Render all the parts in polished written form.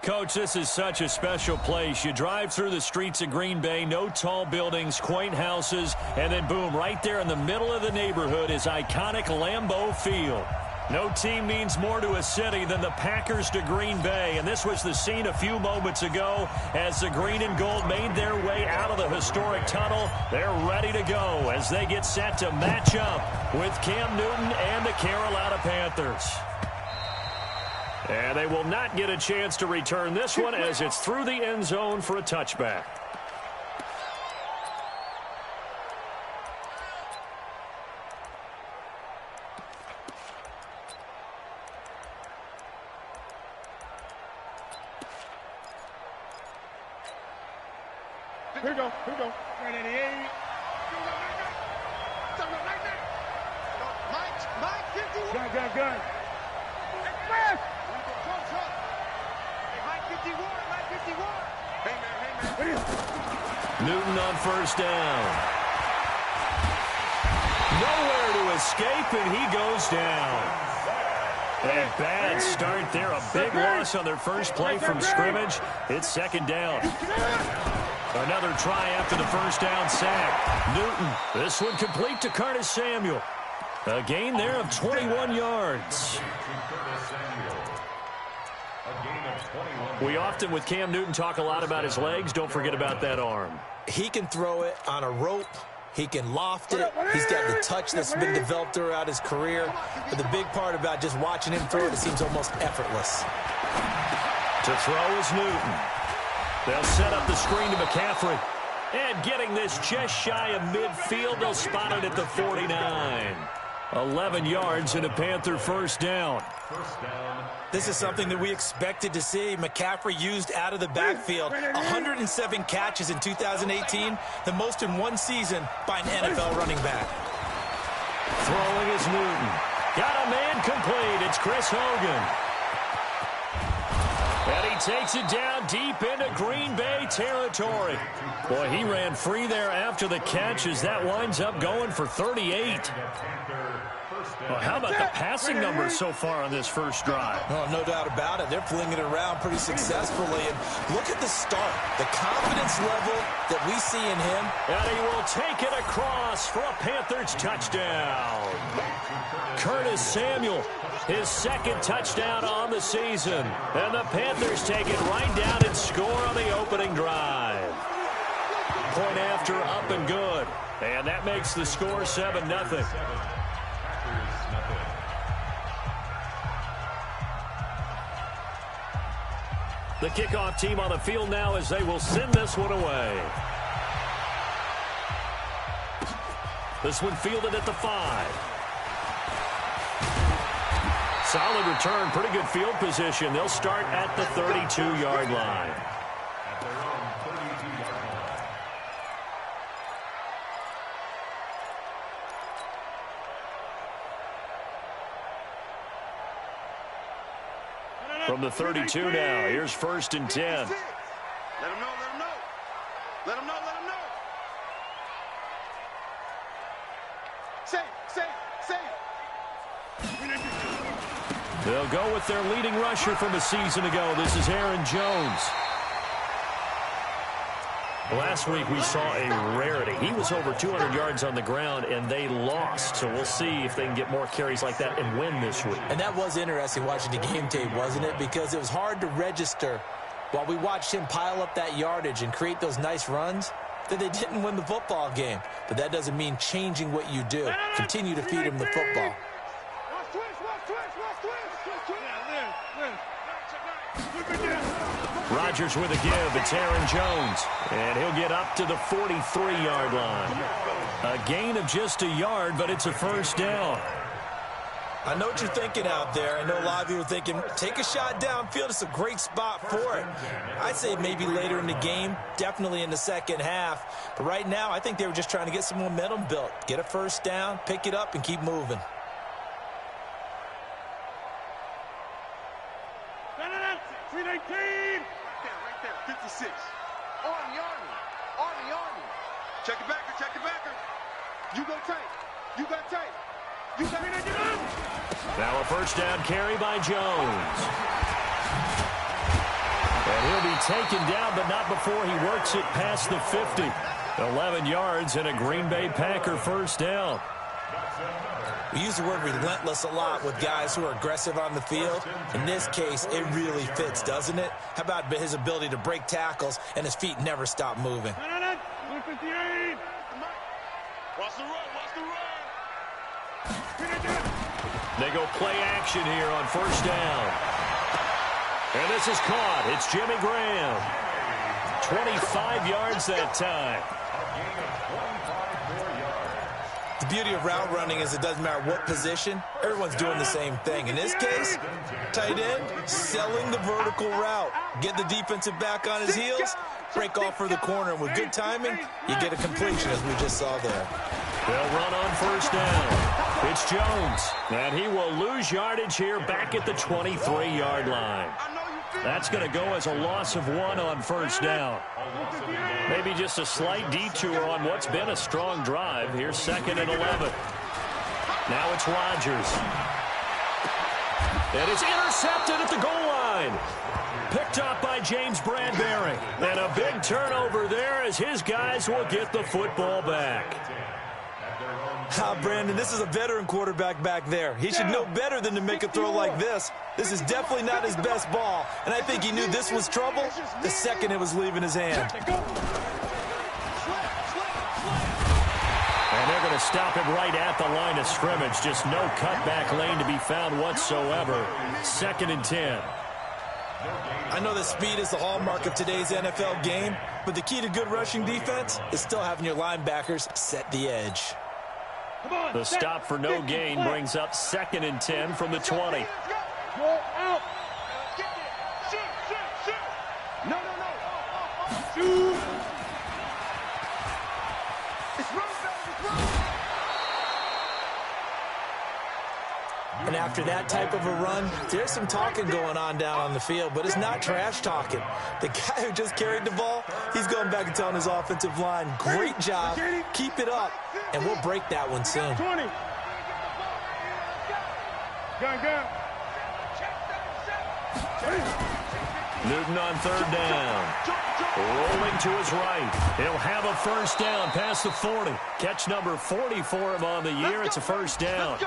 Coach, this is such a special place. You drive through the streets of Green Bay, no tall buildings, quaint houses, and then boom, right there in the middle of the neighborhood is iconic Lambeau Field. No team means more to a city than the Packers to Green Bay, and this was the scene a few moments ago as the green and gold made their way out of the historic tunnel. They're ready to go as they get set to match up with Cam Newton and the Carolina Panthers. And they will not get a chance to return this one as it's through the end zone for a touchback. Here we go. 988. Mike, 51. Gun. Express. Hey, man. Newton on first down. Nowhere to escape, and he goes down. A bad start there. A big loss on their first play from scrimmage. It's second down. Another try after the first down sack. Newton, this one complete to Curtis Samuel. A gain there of 21 yards. We often, with Cam Newton, talk a lot about his legs. Don't forget about that arm. He can throw it on a rope. He can loft it. He's got the touch that's been developed throughout his career. But the big part about just watching him throw it seems almost effortless. To throw is Newton. They'll set up the screen to McCaffrey. And getting this just shy of midfield, they'll spot it at the 49. 11 yards and a Panther first down. This is something that we expected to see. McCaffrey used out of the backfield. 107 catches in 2018, the most in one season by an NFL running back. Throwing is Newton. Got a man complete. It's Chris Hogan. And he takes it down deep into Green Bay territory. Boy, he ran free there after the catch as that winds up going for 38. Well, how about the passing numbers so far on this first drive? Oh, no doubt about it. They're flinging it around pretty successfully. And look at the start. The confidence level that we see in him. And he will take it across for a Panthers touchdown. Curtis Samuel, his second touchdown on the season. And the Panthers take it right down and score on the opening drive. Point after, up and good. And that makes the score 7-0. The kickoff team on the field now as they will send this one away. This one fielded at the 5. Solid return, pretty good field position. They'll start at the 32-yard line. From the 32 now, here's 1st and 10. Let him know. Safe. They'll go with their leading rusher from a season ago. This is Aaron Jones. Last week we saw a rarity. He was over 200 yards on the ground, and they lost. So we'll see if they can get more carries like that and win this week. And that was interesting watching the game tape, wasn't it? Because it was hard to register while we watched him pile up that yardage and create those nice runs that they didn't win the football game. But that doesn't mean changing what you do. Continue to feed him the football. Rodgers with a give. It's Aaron Jones. And he'll get up to the 43-yard line. A gain of just a yard, but it's a first down. I know what you're thinking out there. I know a lot of you are thinking, take a shot downfield. It's a great spot for it. I'd say maybe later in the game, definitely in the second half. But right now, I think they were just trying to get some momentum built. Get a first down, pick it up, and keep moving. Right there. 56. Army. Check it backer. You go tight. You got tight. Now a first down carry by Jones. And he'll be taken down, but not before he works it past the 50. 11 yards and a Green Bay Packer first down. We use the word relentless a lot with guys who are aggressive on the field. In this case, it really fits, doesn't it? How about his ability to break tackles and his feet never stop moving? 158. Watch the run, watch the run. They go play action here on first down. And this is caught. It's Jimmy Graham. 25 yards that time. The beauty of route running is it doesn't matter what position, everyone's doing the same thing. In this case, tight end, selling the vertical route. Get the defensive back on his heels, break off for the corner, and with good timing, you get a completion, as we just saw there. They'll run on first down. It's Jones, and he will lose yardage here back at the 23-yard line. That's going to go as a loss of 1 on first down. Maybe just a slight detour on what's been a strong drive. Here's 2nd and 11. Now it's Rodgers. And it's intercepted at the goal line. Picked up by James Bradbury. And a big turnover there as his guys will get the football back. Brandon, this is a veteran quarterback back there. He should know better than to make a throw like this. This is definitely not his best ball, and I think he knew this was trouble the second it was leaving his hand. And they're going to stop it right at the line of scrimmage. Just no cutback lane to be found whatsoever. 2nd and 10. I know that speed is the hallmark of today's NFL game, but the key to good rushing defense is still having your linebackers set the edge. The stop for no gain brings up 2nd and 10 from the 20. Go out. No. Shoot. It's run, it's run. And after that type of a run, there's some talking going on down on the field, but it's not trash talking. The guy who just carried the ball, he's going back and telling his offensive line, great job, keep it up, and we'll break that one soon. 20. Gun. Newton on 3rd down. Rolling to his right. He'll have a first down past the 40. Catch number 40 for him on the year. It's a first down.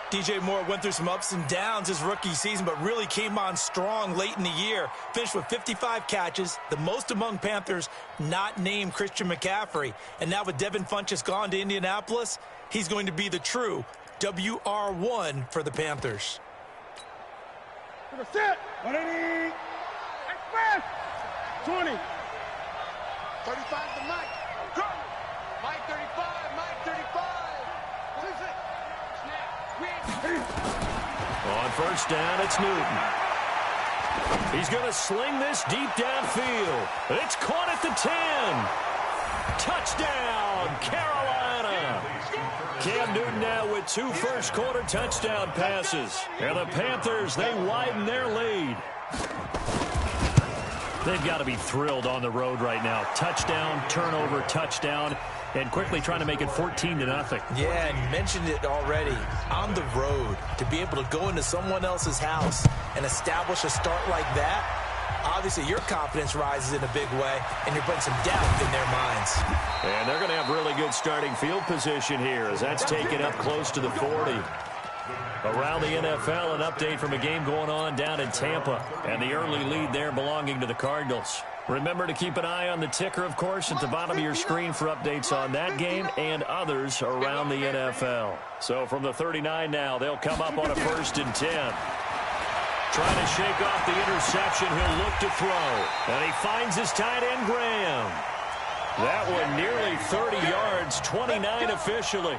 DJ Moore went through some ups and downs his rookie season, but really came on strong late in the year. Finished with 55 catches, the most among Panthers not named Christian McCaffrey. And now with Devin Funchess gone to Indianapolis, he's going to be the true WR1 for the Panthers. Set. 180. Express. 20. 35 to Mike. Go. Mike 35. Mike 35. What is it? On first down, it's Newton. He's going to sling this deep downfield. It's caught at the 10. Touchdown, Carolina. Cam Newton now with 2 first-quarter touchdown passes. And the Panthers, they widen their lead. They've got to be thrilled on the road right now. Touchdown, turnover, touchdown, and quickly trying to make it 14-0. Yeah, and you mentioned it already. On the road, to be able to go into someone else's house and establish a start like that, obviously your confidence rises in a big way, and you're putting some doubt in their minds. And they're going to have really good starting field position here as that's taken up close to the 40. Around the NFL, an update from a game going on down in Tampa, and the early lead there belonging to the Cardinals. Remember to keep an eye on the ticker, of course, at the bottom of your screen for updates on that game and others around the NFL. So from the 39 now, they'll come up on a 1st and 10. Trying to shake off the interception, he'll look to throw. And he finds his tight end, Graham. That one nearly 30 yards, 29 officially.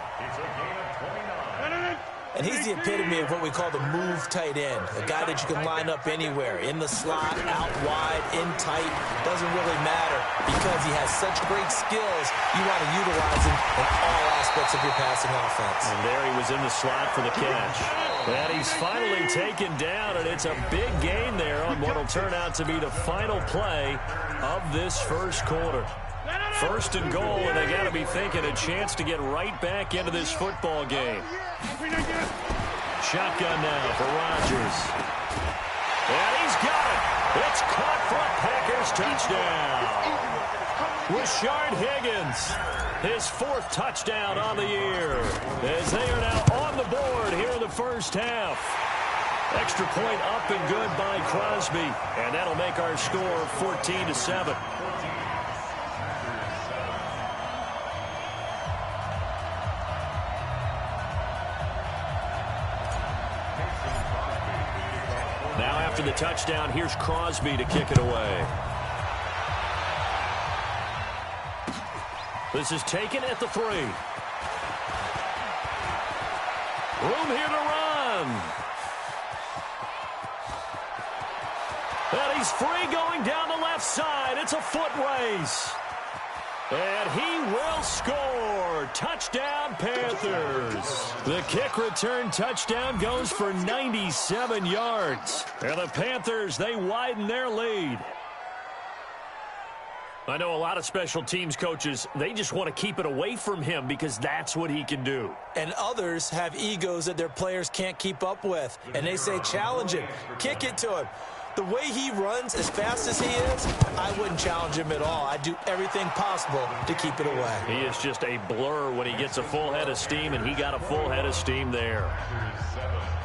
And he's the epitome of what we call the move tight end, a guy that you can line up anywhere, in the slot, out wide, in tight, doesn't really matter because he has such great skills, you want to utilize him in all aspects of your passing offense. And there he was in the slot for the catch. And he's finally taken down, and it's a big gain there on what will turn out to be the final play of this first quarter. 1st and goal, and they got to be thinking a chance to get right back into this football game. Shotgun now for Rodgers. And he's got it. It's caught for a Packers touchdown. Rashard Higgins, his 4th touchdown on the year, as they are now on the board here in the first half. Extra point up and good by Crosby, and that'll make our score 14-7. Now after the touchdown, here's Crosby to kick it away. This is taken at the 3. Room here to run. And he's free going down the left side. It's a foot race. And he will score. Touchdown, Panthers. The kick return touchdown goes for 97 yards. And the Panthers, they widen their lead. I know a lot of special teams coaches, they just want to keep it away from him because that's what he can do. And others have egos that their players can't keep up with. And they say, challenge him, kick it to him. The way he runs as fast as he is, I wouldn't challenge him at all. I'd do everything possible to keep it away. He is just a blur when he gets a full head of steam, and he got a full head of steam there.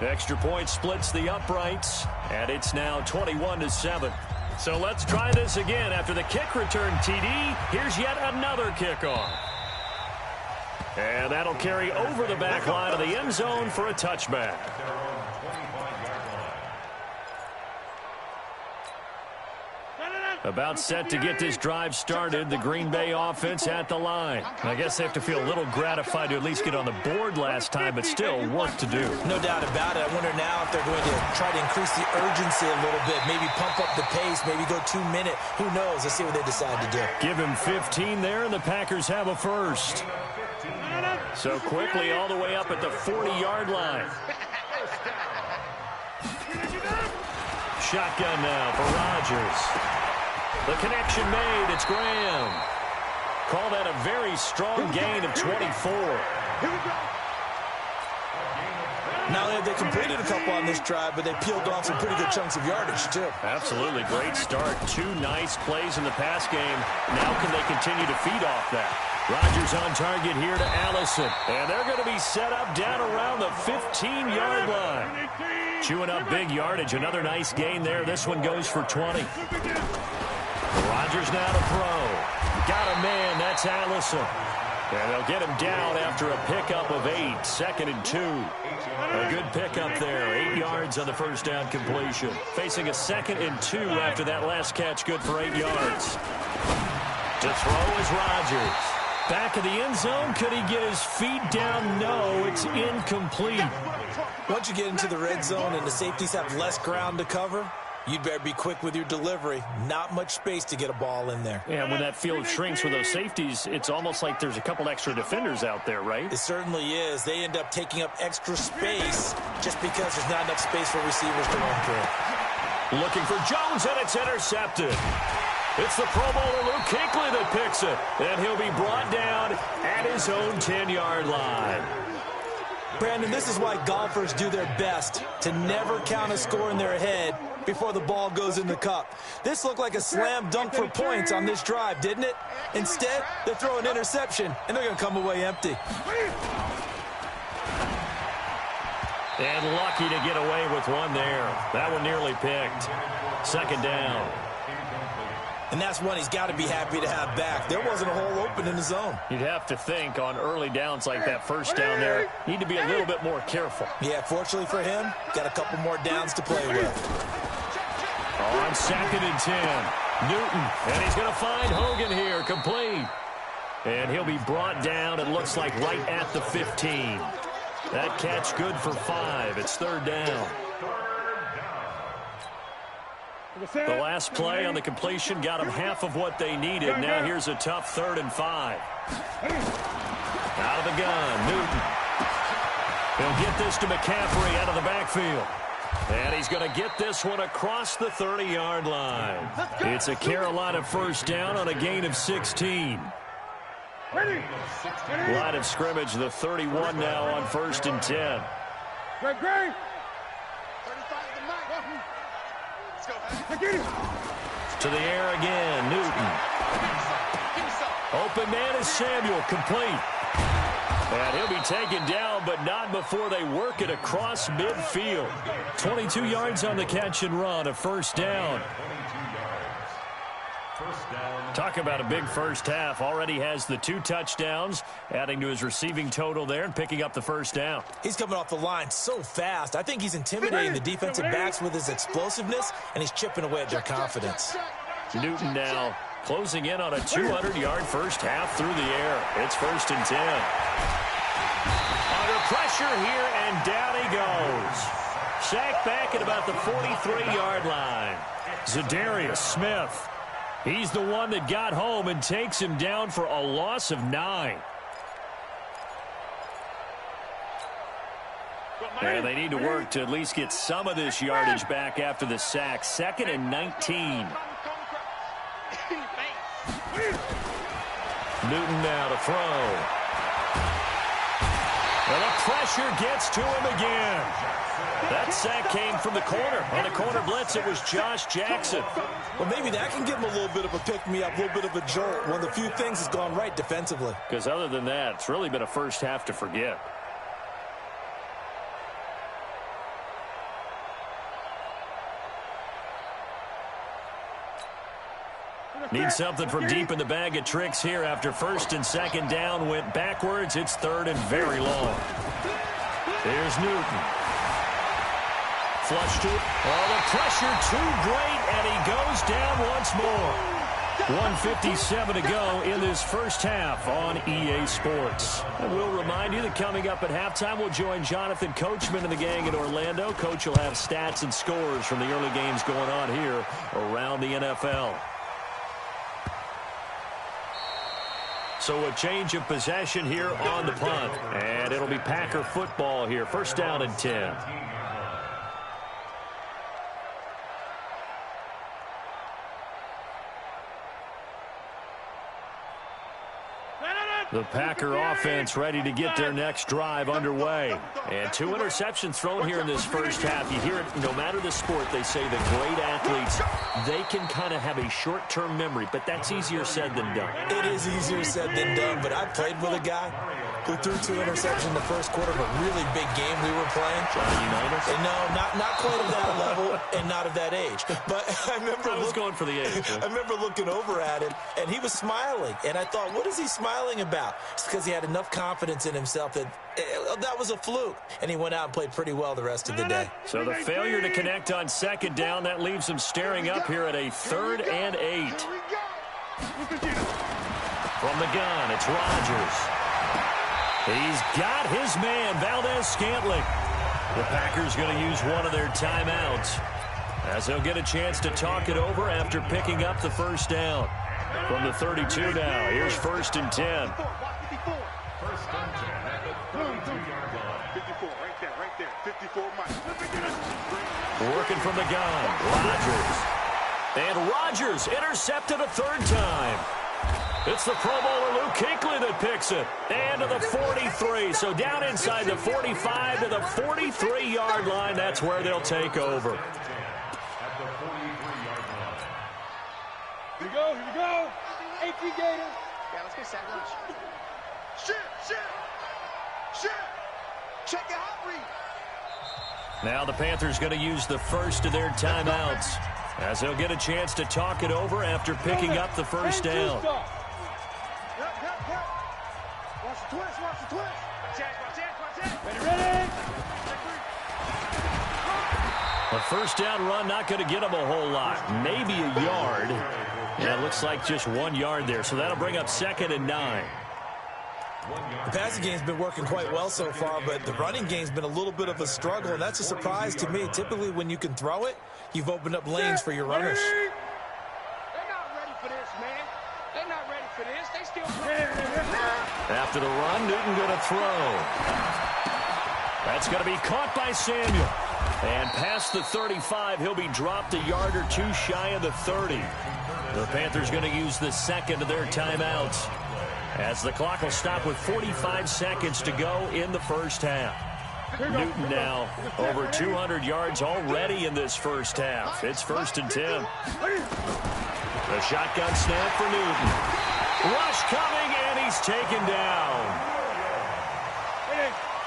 The extra point splits the uprights, and it's now 21-7. So let's try this again. After the kick return TD, here's yet another kickoff. And that'll carry over the back line of the end zone for a touchback. About set to get this drive started, the Green Bay offense at the line. I guess they have to feel a little gratified to at least get on the board last time, but still work to do. No doubt about it. I wonder now if they're going to try to increase the urgency a little bit, maybe pump up the pace, maybe go 2-minute. Who knows? Let's see what they decide to do. Give him 15 there, and the Packers have a first. So quickly all the way up at the 40-yard line. Shotgun now for Rodgers. The connection made. It's Graham. Call that a very strong gain of 24. Not only have they completed a couple on this drive, but they peeled off some pretty good chunks of yardage, too. Absolutely. Great start. 2 nice plays in the pass game. Now can they continue to feed off that? Rodgers on target here to Allison. And they're going to be set up down around the 15-yard line. Chewing up big yardage. Another nice gain there. This one goes for 20. Rodgers now to throw. Got a man. That's Allison. And they'll get him down after a pickup of 8. 2nd and 2. A good pickup there. 8 yards on the first down completion. Facing a 2nd and 2 after that last catch. Good for 8 yards. To throw is Rodgers. Back of the end zone. Could he get his feet down? No, it's incomplete. Once you get into the red zone and the safeties have less ground to cover, you'd better be quick with your delivery. Not much space to get a ball in there. Yeah, when that field shrinks for those safeties, it's almost like there's a couple extra defenders out there, right? It certainly is. They end up taking up extra space just because there's not enough space for receivers to run through. Looking for Jones, and it's intercepted. It's the Pro Bowler Luke Kuechly that picks it, and he'll be brought down at his own 10-yard line. Brandon, this is why golfers do their best to never count a score in their head before the ball goes in the cup. This looked like a slam dunk for points on this drive, didn't it? Instead, they throw an interception, and they're going to come away empty. And lucky to get away with one there. That one nearly picked. 2nd down. And that's one he's got to be happy to have back. There wasn't a hole open in the zone. You'd have to think on early downs like that first down there, need to be a little bit more careful. Yeah, fortunately for him, got a couple more downs to play with. On 2nd and 10, Newton, and he's going to find Hogan here, complete. And he'll be brought down, it looks like, right at the 15. That catch good for 5. It's 3rd down. The last play on the completion got them half of what they needed. Now here's a tough 3rd and 5. Out of the gun, Newton. He'll get this to McCaffrey out of the backfield. And he's going to get this one across the 30-yard line. It's a Carolina first down on a gain of 16. Line of scrimmage, the 31 now on 1st and 10. To the air again, Newton. Open man is Samuel, complete. And he'll be taken down, but not before they work it across midfield. 22 yards on the catch and run, a first down. Talk about a big first half. Already has the 2 touchdowns, adding to his receiving total there and picking up the first down. He's coming off the line so fast. I think he's intimidating the defensive backs with his explosiveness, and he's chipping away at their confidence. Newton now closing in on a 200-yard first half through the air. It's 1st and 10. Under pressure here, and down he goes. Sacked back at about the 43-yard line. Zadarius Smith. He's the one that got home and takes him down for a loss of 9. And they need to work to at least get some of this yardage back after the sack. 2nd and 19. Newton now to throw. And the pressure gets to him again. That sack came from the corner. On the corner blitz, it was Josh Jackson. Well, maybe that can give him a little bit of a pick-me-up, a little bit of a jolt. One of the few things has gone right defensively. Because other than that, it's really been a first half to forget. Need something from deep in the bag of tricks here after 1st and 2nd down. Went backwards. It's 3rd and very long. Here's Newton. Flush to it. Oh, the pressure too great, and he goes down once more. 1:57 to go in this first half on EA Sports. And we'll remind you that coming up at halftime, we'll join Jonathan Coachman and the gang in Orlando. Coach will have stats and scores from the early games going on here around the NFL. So a change of possession here on the punt. And it'll be Packer football here. 1st down and 10. The Packer offense ready to get their next drive underway. And 2 interceptions thrown here in this first half. You hear it, no matter the sport, they say the great athletes, they can kind of have a short-term memory, but that's easier said than done. It is easier said than done, but I played with a guy who threw 2 interceptions in the first quarter of a really big game we were playing. Johnny Unitas? No, not quite of that level and not of that age. But I remember I was going for the age. I remember looking over at him, and he was smiling. And I thought, what is he smiling about? It's because he had enough confidence in himself that that was a fluke. And he went out and played pretty well the rest of the day. So the failure to connect on 2nd down, that leaves him staring up here at a 3rd and 8. From the gun, it's Rodgers. He's got his man, Valdez-Scantling. The Packers going to use one of their timeouts as they'll get a chance to talk it over after picking up the first down. From the 32 now, here's 1st and 10. 54, right there. 54, Mike. Working from the gun, Rodgers. And Rodgers intercepted a 3rd time. It's the Pro Bowler Luke Kuechly that picks it. And to the 43. So down inside the 45 to the 43-yard line. That's where they'll take over. Here we go. AP Gators. Yeah, let's get set lunch. Shit. Check it out, read. Now the Panthers going to use the first of their timeouts as they'll get a chance to talk it over after picking up the first down. Yep. Watch the twist. Watch it. Ready. A first down run not going to get them a whole lot. Maybe a yard. Yeah, it looks like just 1 yard there. So that'll bring up 2nd and 9. The passing game's been working quite well so far, but the running game's been a little bit of a struggle, and that's a surprise to me. Typically, when you can throw it, you've opened up lanes for your runners. They're not ready for this, man. They're not ready for this. They still After the run, Newton going to throw. That's going to be caught by Samuel. And past the 35, he'll be dropped a yard or 2 shy of the 30. The Panthers going to use the 2nd of their timeouts as the clock will stop with 45 seconds to go in the first half. Newton now over 200 yards already in this first half. It's 1st and 10. A shotgun snap for Newton. Rush coming, and he's taken down.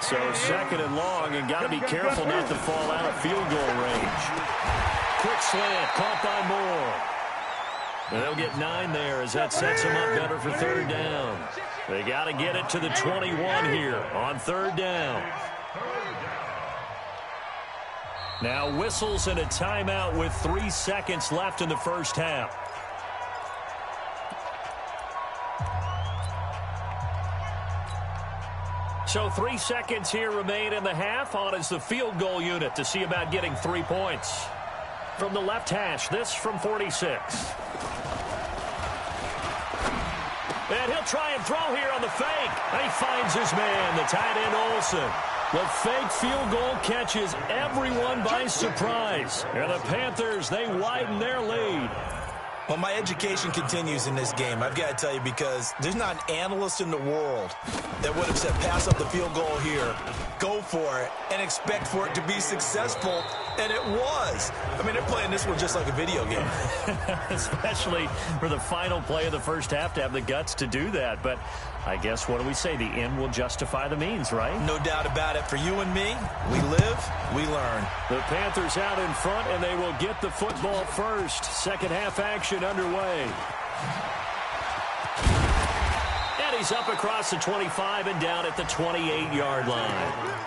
So 2nd and long, and got to be careful not to fall out of field goal range. Quick slant, caught by Moore. And they'll get 9 there as that sets them up better for 3rd down. They got to get it to the 21 here on 3rd down. Now whistles and a timeout with 3 seconds left in the first half. So 3 seconds here remain in the half. On is the field goal unit to see about getting 3 points. From the left hash, this from 46. And he'll try and throw here on the fake. He finds his man, the tight end Olsen. The fake field goal catches everyone by surprise. And the Panthers, they widen their lead. Well, my education continues in this game, I've got to tell you, because there's not an analyst in the world that would have said pass up the field goal here, go for it, and expect for it to be successful, and it was. I mean, they're playing this one just like a video game. Especially for the final play of the first half to have the guts to do that. But I guess, what do we say? The end will justify the means, right? No doubt about it. For you and me, we live, we learn. The Panthers out in front, and they will get the football first. Second half action underway. And he's up across the 25 and down at the 28-yard line.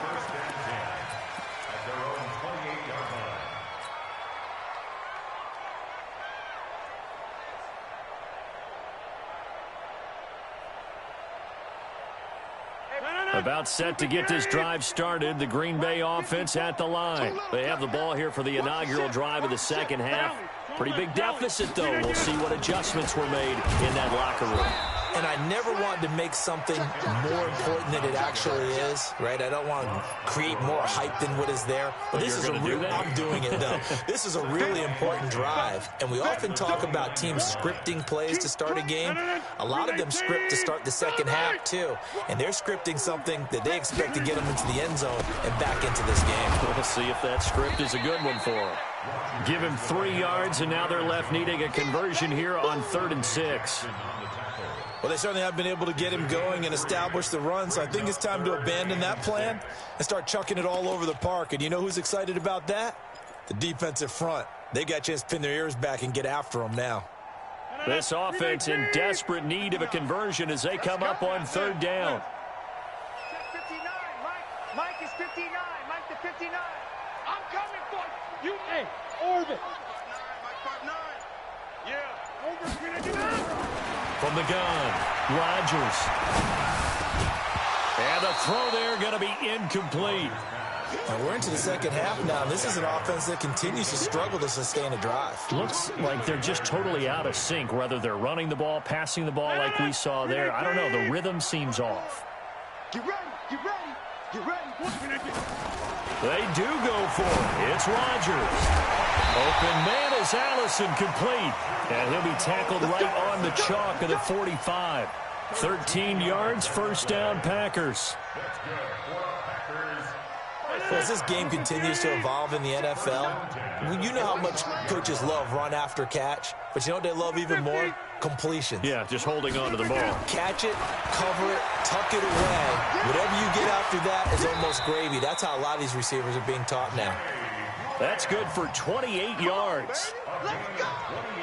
About set to get this drive started. The Green Bay offense at the line. They have the ball here for the inaugural drive of the second half. Pretty big deficit, though. We'll see what adjustments were made in that locker room. And I never want to make something more important than it actually is, right? I don't want to create more hype than what is there. But this is a real, I'm doing it, though. This is a really important drive. And we often talk about teams scripting plays to start a game. A lot of them script to start the second half, too. And they're scripting something that they expect to get them into the end zone and back into this game. We'll see if that script is a good one for them. Give him 3 yards, and now they're left needing a conversion here on 3rd and 6. Well, they certainly have been able to get him going and establish the run, so I think it's time to abandon that plan and start chucking it all over the park. And you know who's excited about that? The defensive front. They got a chance to pin their ears back and get after them now. This offense in desperate need of a conversion as they come up on 3rd down. 59, Mike is 59. Mike the 59. I'm coming for you. Hey, orbit. Mike 5'9". Yeah. Over. From the gun, Rodgers. And the throw there going to be incomplete. Now we're into the second half now. This is an offense that continues to struggle to sustain a drive. Looks like they're just totally out of sync, whether they're running the ball, passing the ball like we saw there. I don't know. The rhythm seems off. Get ready. Get ready. Get ready. What can I do? They do go for it. It's Rodgers. Open man is Allison, complete. And he'll be tackled right on the chalk of the 45. 13 yards, 1st down, Packers. As this game continues to evolve in the NFL, you know how much coaches love run after catch, but you know what they love even more? Completions. Yeah, just holding on to the ball. Catch it, cover it, tuck it away. Whatever you get after that is almost gravy. That's how a lot of these receivers are being taught now. That's good for 28 yards.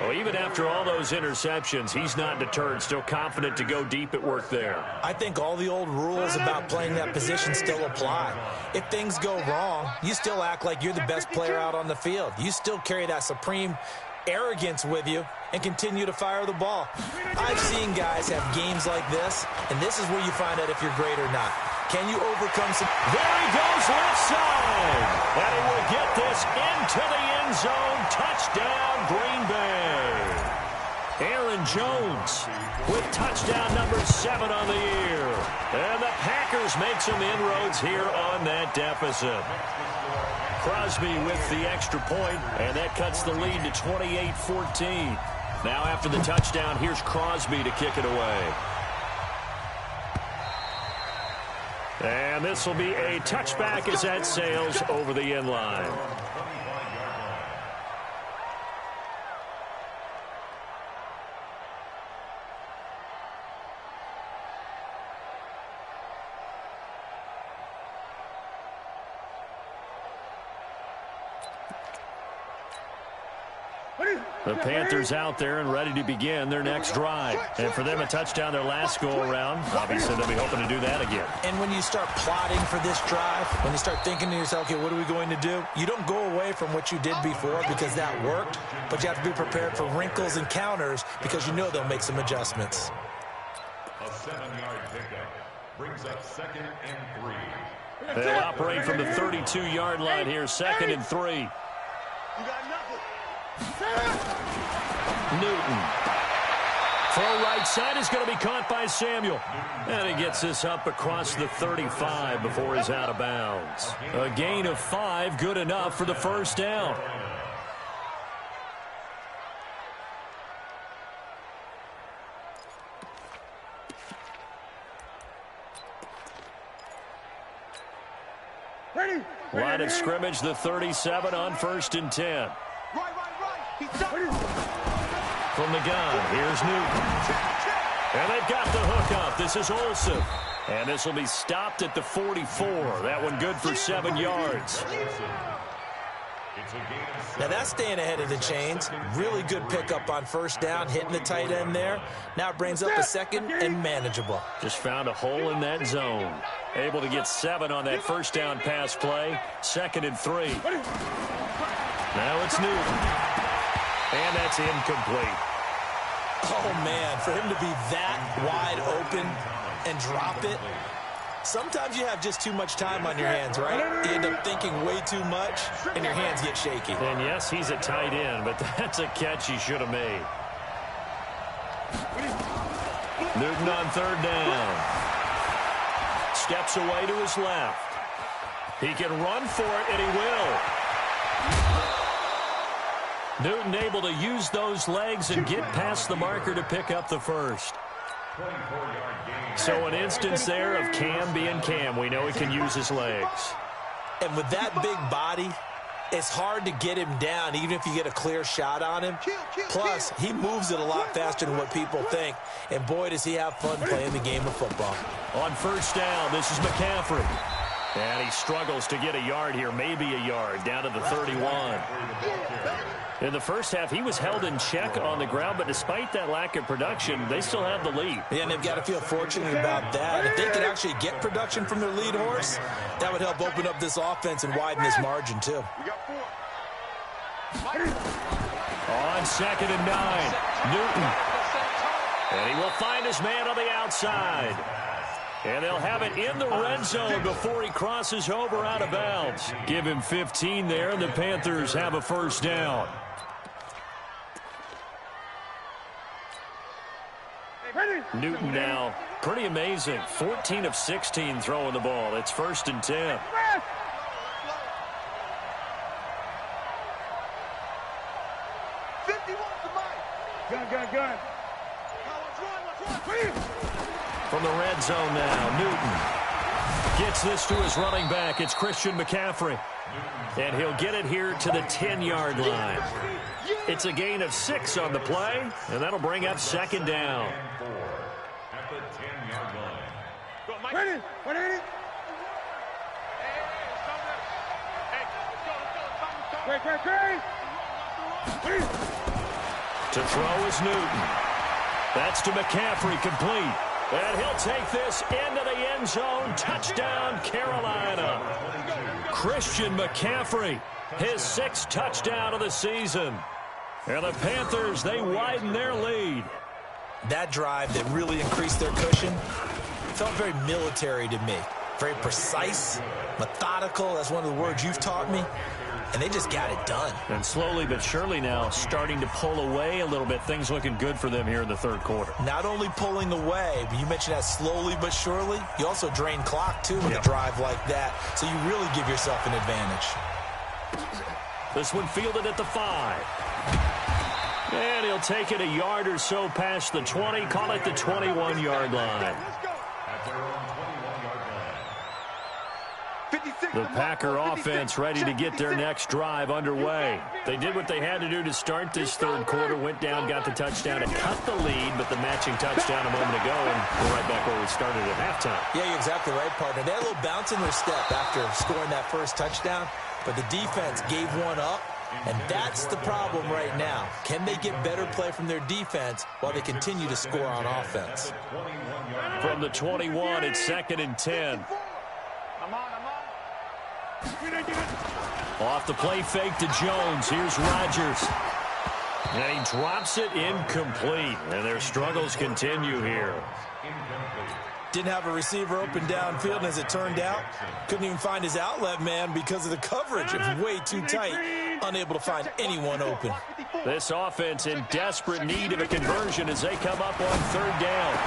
Well, even after all those interceptions, he's not deterred, still confident to go deep at work there. I think all the old rules about playing that position still apply. If things go wrong, you still act like you're the best player out on the field. You still carry that supreme arrogance with you and continue to fire the ball. I've seen guys have games like this, and this is where you find out if you're great or not. Can you overcome some... There he goes, left side. And he will get this into the end zone. Touchdown, Green Bay. Aaron Jones with touchdown number 7 on the year. And the Packers make some inroads here on that deficit. Crosby with the extra point, and that cuts the lead to 28-14. Now after the touchdown, here's Crosby to kick it away. And And this will be a touchback as that sails over the end line. The Panthers out there and ready to begin their next drive. And for them, a touchdown their last go-around. Obviously, they'll be hoping to do that again. And when you start plotting for this drive, when you start thinking to yourself, okay, what are we going to do? You don't go away from what you did before because that worked, but you have to be prepared for wrinkles and counters because you know they'll make some adjustments. A 7-yard pickup brings up 2nd and 3. They'll operate from the 32-yard line here, 2nd and 3. You got nothing. Newton. Throw right side is going to be caught by Samuel. And he gets this up across the 35 before he's out of bounds. A gain of 5, good enough for the first down. Line of scrimmage, the 37 on 1st and 10. From the gun, here's Newton. And they've got the hook up. This is Olsen. And this will be stopped at the 44. That one good for 7 yards. Now that's staying ahead of the chains. Really good pickup on 1st down, hitting the tight end there. Now it brings up a 2nd and manageable. Just found a hole in that zone. Able to get 7 on that 1st down pass play. 2nd and 3. Now it's Newton. And that's incomplete. Oh, man, for him to be that wide open and drop it, sometimes you have just too much time on your hands, right? You end up thinking way too much, and your hands get shaky. And, yes, he's a tight end, but that's a catch he should have made. Newton on 3rd down. Steps away to his left. He can run for it, and he will. Newton able to use those legs and get past the marker to pick up the first. So an instance there of Cam being Cam. We know he can use his legs. And with that big body, it's hard to get him down even if you get a clear shot on him. Plus, he moves it a lot faster than what people think. And boy, does he have fun playing the game of football. On 1st down, this is McCaffrey. And he struggles to get a yard here, maybe a yard, down to the 31. In the first half, he was held in check on the ground, but despite that lack of production, they still have the lead. Yeah, and they've got to feel fortunate about that. If they could actually get production from their lead horse, that would help open up this offense and widen this margin, too. On 2nd and 9, Newton. And he will find his man on the outside. And they'll have it in the red zone before he crosses over out of bounds. Give him 15 there, and the Panthers have a 1st down. Newton now, pretty amazing. 14 of 16 throwing the ball. It's 1st and 10. Gun. From the red zone now, Newton gets this to his running back. It's Christian McCaffrey. And he'll get it here to the 10-yard line. It's a gain of 6 on the play, and that'll bring up 2nd down. At the 10-yard line. Ready? To throw is Newton. That's to McCaffrey, complete. And he'll take this into the end zone. Touchdown, Carolina. Christian McCaffrey, his 6th touchdown of the season. And the Panthers, they widen their lead. That drive that really increased their cushion felt very military to me. Very precise, methodical. That's one of the words you've taught me. And they just got it done. And slowly but surely now starting to pull away a little bit. Things looking good for them here in the 3rd quarter. Not only pulling away, but you mentioned that slowly but surely. You also drain clock, too, with a drive like that. So you really give yourself an advantage. This one fielded at the 5. And he'll take it a yard or so past the 20. Call it the 21-yard line. At their own 21-yard line. The Packer offense ready to get their next drive underway. They did what they had to do to start this third quarter, went down, got the touchdown, and cut the lead, but the matching touchdown a moment ago, and we're right back where we started at halftime. Yeah, you're exactly right, partner. They had a little bounce in their step after scoring that first touchdown, but the defense gave one up, and that's the problem right now. Can they get better play from their defense while they continue to score on offense? From the 21, it's 2nd and 10. Off the play fake to Jones. Here's Rodgers. And he drops it incomplete. And their struggles continue here. Didn't have a receiver open downfield, and as it turned out, couldn't even find his outlet man because of the coverage. It was way too tight, unable to find anyone open. This offense in desperate need of a conversion as they come up on 3rd down.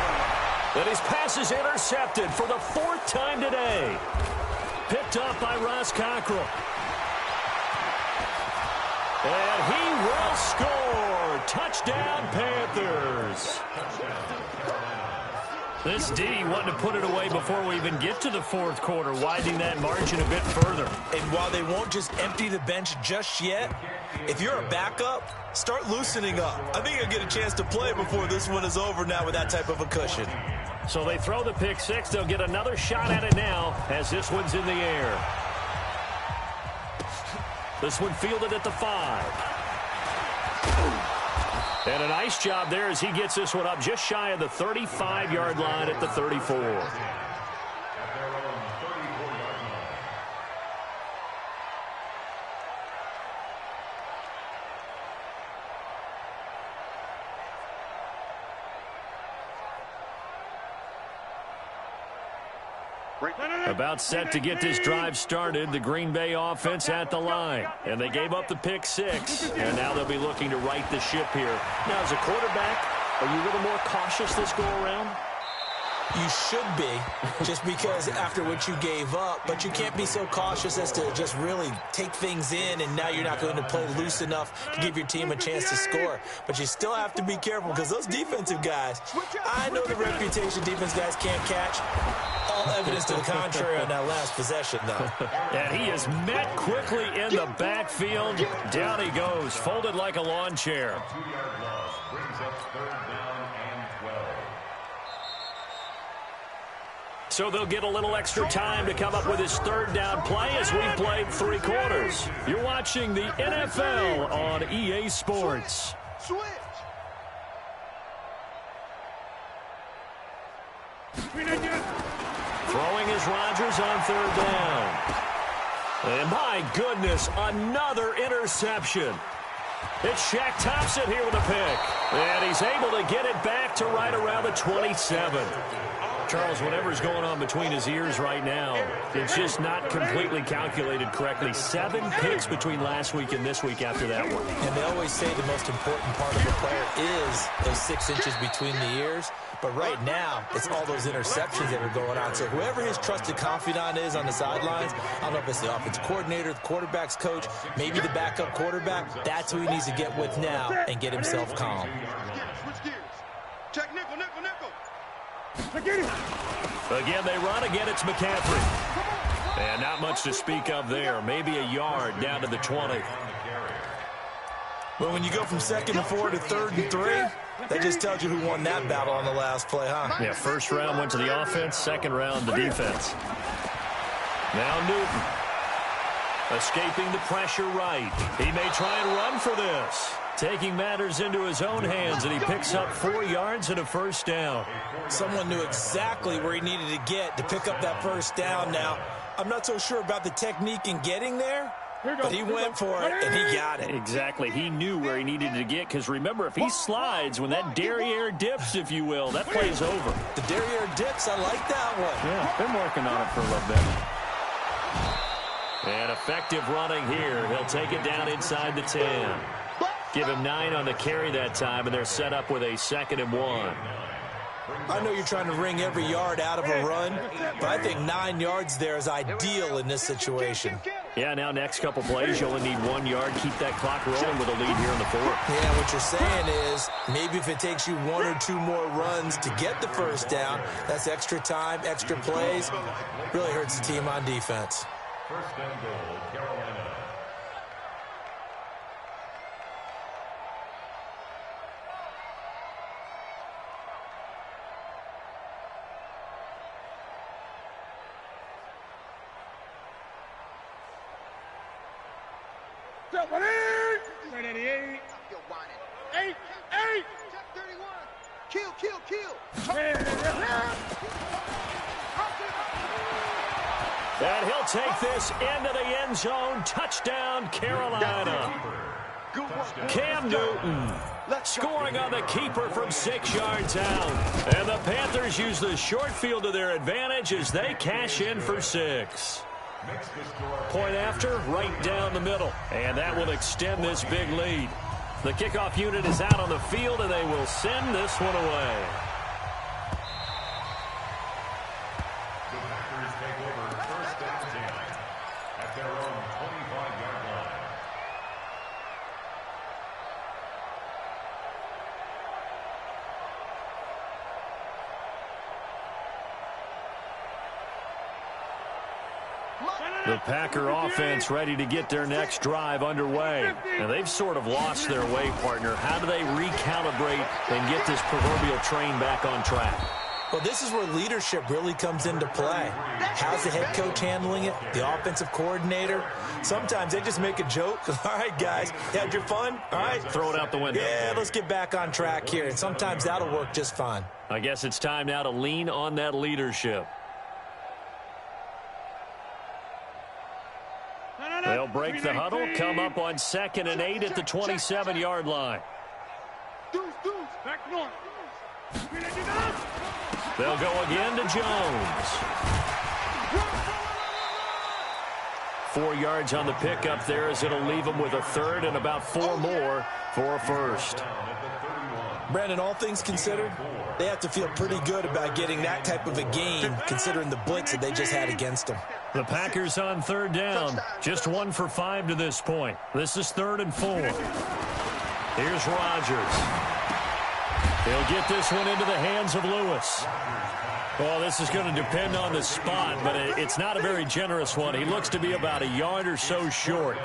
And his pass is intercepted for the 4th time today. Picked up by Ross Cockrell. And he will score. Touchdown, Panthers. This D wanted to put it away before we even get to the 4th quarter, widening that margin a bit further. And while they won't just empty the bench just yet, if you're a backup, start loosening up. I think you'll get a chance to play before this one is over now with that type of a cushion. So they throw the pick six. They'll get another shot at it now as this one's in the air. This one fielded at the 5. And a nice job there as he gets this one up just shy of the 35-yard line at the 34. About set to get this drive started, the Green Bay offense at the line. And they gave up the pick six, and now they'll be looking to right the ship here. Now, as a quarterback, are you a little more cautious this go-around? You should be, just because after what you gave up, but you can't be so cautious as to just really take things in, and now you're not going to play loose enough to give your team a chance to score. But you still have to be careful because those defensive guys, I know the reputation defense guys can't catch. All evidence to the contrary on that last possession, though. And he is met quickly in the backfield. Down he goes, folded like a lawn chair. So they'll get a little extra time to come up with his 3rd down play as we've played 3 quarters. You're watching the NFL on EA Sports. Throwing is Rodgers on 3rd down. And my goodness, another interception. It's Shaq Thompson here with a pick. And he's able to get it back to right around the 27. Charles, whatever's going on between his ears right now, it's just not completely calculated correctly. 7 picks between last week and this week after that one. And they always say the most important part of a player is those 6 inches between the ears. But right now, it's all those interceptions that are going on. So whoever his trusted confidant is on the sidelines, I don't know if it's the offensive coordinator, the quarterback's coach, maybe the backup quarterback, that's who he needs to get with now and get himself calm. Switch gears. Check nickel, nickel, nickel. Again, they run. Again, it's McCaffrey. And not much to speak of there. Maybe a yard down to the 20. Well, when you go from 2nd and 4 to 3rd and 3, that just tells you who won that battle on the last play, huh? Yeah, 1st round went to the offense, 2nd round the defense. Now Newton. Escaping the pressure right. He may try and run for this. Taking matters into his own hands, and he picks up 4 yards and a 1st down. Someone knew exactly where he needed to get to pick up that 1st down. Now, I'm not so sure about the technique in getting there, but he went for it, and he got it. Exactly. He knew where he needed to get, because remember, if he slides, when that derriere dips, if you will, that play's over. The derriere dips, I like that one. Yeah, been working on it for a little bit. And effective running here. He'll take it down inside the 10. Give him 9 on the carry that time, and they're set up with a 2nd and 1. I know you're trying to wring every yard out of a run, but I think 9 yards there is ideal in this situation. Yeah, now next couple plays, you only need 1 yard. Keep that clock rolling with a lead here in the 4th. Yeah, what you're saying is maybe if it takes you 1 or 2 more runs to get the 1st down, that's extra time, extra plays. Really hurts the team on defense. First and goal, Carolina. And he'll take this into the end zone. Touchdown, Carolina. Cam Newton scoring on the keeper from 6 yards out. And the Panthers use the short field to their advantage as they cash in for 6. Point after, right down the middle. And that will extend this big lead. The kickoff unit is out on the field, and they will send this one away. The Packers take over first and 10 at their own 25-yard line. The Packer offense ready to get their next drive underway. And they've sort of lost their way, partner. How do they recalibrate and get this proverbial train back on track? Well, this is where leadership really comes into play. How's the head coach handling it? The offensive coordinator? Sometimes they just make a joke. All right, guys, you had your fun? All right. Throw it out the window. Yeah, let's get back on track here. And sometimes that'll work just fine. I guess it's time now to lean on that leadership. They'll break the huddle, come up on 2nd and 8 at the 27-yard line. They'll go again to Jones. 4 yards on the pickup there as it'll leave them with a third and about 4 more for a first. Brandon, all things considered, they have to feel pretty good about getting that type of a game considering the blitz that they just had against them. The Packers on 3rd down. Just 1 for 5 to this point. This is 3rd and 4. Here's Rodgers. He'll get this one into the hands of Lewis. Well, this is going to depend on the spot, but it's not a very generous one. He looks to be about a yard or so short.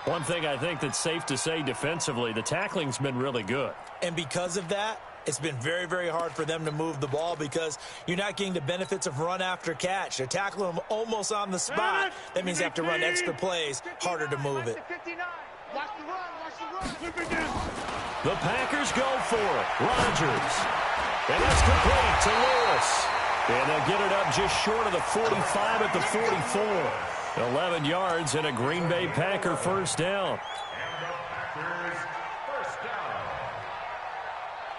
One thing I think that's safe to say defensively, the tackling's been really good. And because of that, it's been very, very hard for them to move the ball because you're not getting the benefits of run after catch. They're tackling them almost on the spot. That means they have to run extra plays, harder to move it. The Packers go for it. Rodgers. And that's complete to Lewis. And they'll get it up just short of the 45 at the 44. 11 yards and a Green Bay Packer first down. And the Packers first down.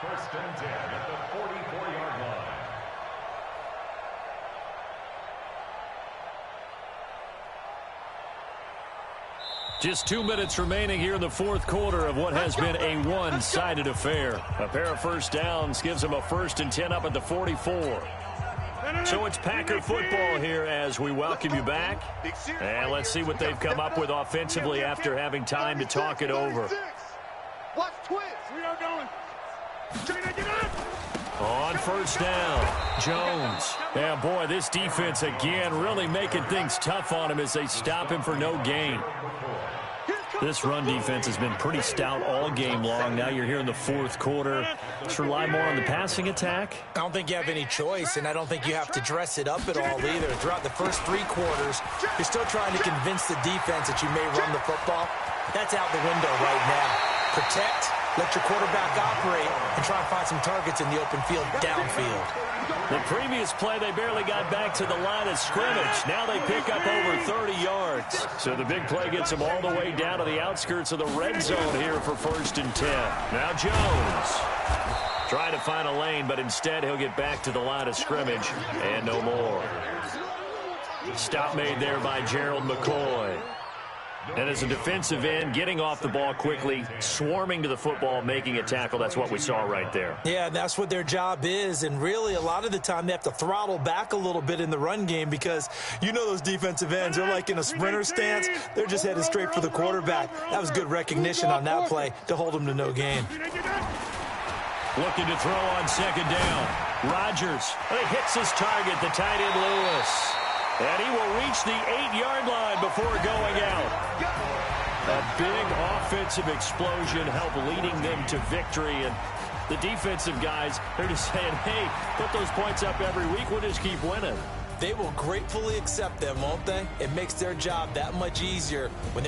First and 10 at the 44-yard line. Just 2 minutes remaining here in the 4th quarter of what has been a one-sided affair. A pair of first downs gives them a 1st and 10 up at the 44. So it's Packer football here as we welcome you back. And let's see what they've come up with offensively after having time to talk it over. Watch twist. We are going. On first down, Jones. Yeah, boy, this defense again really making things tough on him as they stop him for no gain. This run defense has been pretty stout all game long. Now you're here in the 4th quarter. Let's rely more on the passing attack. I don't think you have any choice, and I don't think you have to dress it up at all either. Throughout the first 3 quarters, you're still trying to convince the defense that you may run the football. That's out the window right now. Protect, let your quarterback operate, and try and find some targets in the open field downfield. The previous play, they barely got back to the line of scrimmage. Now they pick up over 30 yards. So the big play gets them all the way down to the outskirts of the red zone here for 1st and 10. Now Jones. Trying to find a lane, but instead he'll get back to the line of scrimmage and no more. Stop made there by Gerald McCoy. And as a defensive end, getting off the ball quickly, swarming to the football, making a tackle, that's what we saw right there. Yeah, that's what their job is. And really, a lot of the time, they have to throttle back a little bit in the run game because you know those defensive ends, they're like in a sprinter stance. They're just headed straight for the quarterback. That was good recognition on that play to hold them to no gain. Looking to throw on 2nd down. Rodgers. He hits his target, the tight end Lewis. And he will reach the 8-yard line before going out. A big offensive explosion helped leading them to victory. And the defensive guys, they're just saying, hey, put those points up every week. We'll just keep winning. They will gratefully accept them, won't they? It makes their job that much easier when